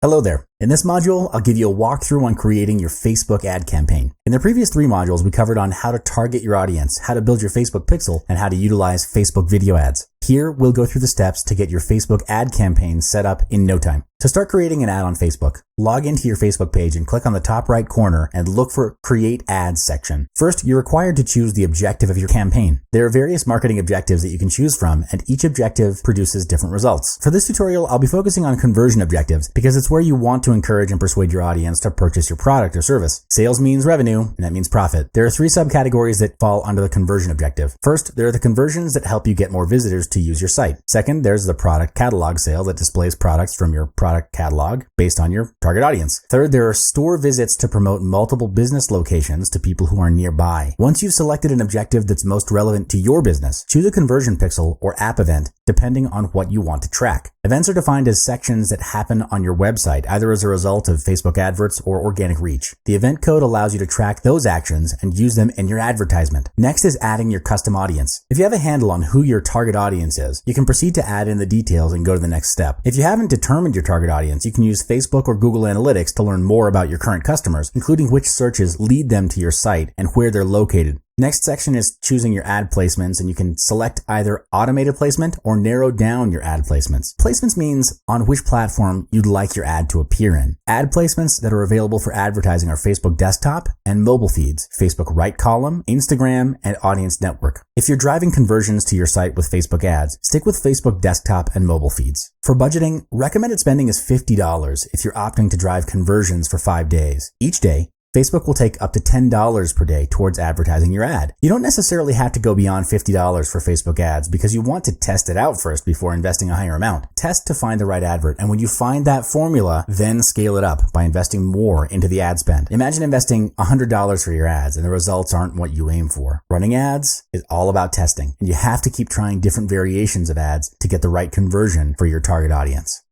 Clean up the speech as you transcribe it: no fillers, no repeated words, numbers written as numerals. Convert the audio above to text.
Hello there. In this module, I'll give you a walkthrough on creating your Facebook ad campaign. In the previous 3 modules, we covered on how to target your audience, how to build your Facebook pixel, and how to utilize Facebook video ads. Here, we'll go through the steps to get your Facebook ad campaign set up in no time. To start creating an ad on Facebook, log into your Facebook page and click on the top right corner and look for Create Ads section. First, you're required to choose the objective of your campaign. There are various marketing objectives that you can choose from, and each objective produces different results. For this tutorial, I'll be focusing on conversion objectives because it's where you want to encourage and persuade your audience to purchase your product or service. Sales means revenue, and that means profit. There are 3 subcategories that fall under the conversion objective. First, there are the conversions that help you get more visitors to use your site. Second, there's the product catalog sale that displays products from your product catalog based on your target audience. Third, there are store visits to promote multiple business locations to people who are nearby. Once you've selected an objective that's most relevant to your business, choose a conversion pixel or app event depending on what you want to track. Events are defined as sections that happen on your website, either as a result of Facebook adverts or organic reach. The event code allows you to track those actions and use them in your advertisement. Next is adding your custom audience. If you have a handle on who your target audience is, you can proceed to add in the details and go to the next step. If you haven't determined your target audience, you can use Facebook or Google Analytics to learn more about your current customers, including which searches lead them to your site and where they're located. Next section is choosing your ad placements, and you can select either automated placement or narrow down your ad placements. Placements means on which platform you'd like your ad to appear in. Ad placements that are available for advertising are Facebook desktop and mobile feeds, Facebook right column, Instagram, and audience network. If you're driving conversions to your site with Facebook ads, stick with Facebook desktop and mobile feeds. For budgeting, recommended spending is $50 if you're opting to drive conversions for 5 days. Each day, Facebook will take up to $10 per day towards advertising your ad. You don't necessarily have to go beyond $50 for Facebook ads because you want to test it out first before investing a higher amount. Test to find the right advert, and when you find that formula, then scale it up by investing more into the ad spend. Imagine investing $100 for your ads and the results aren't what you aim for. Running ads is all about testing, and you have to keep trying different variations of ads to get the right conversion for your target audience.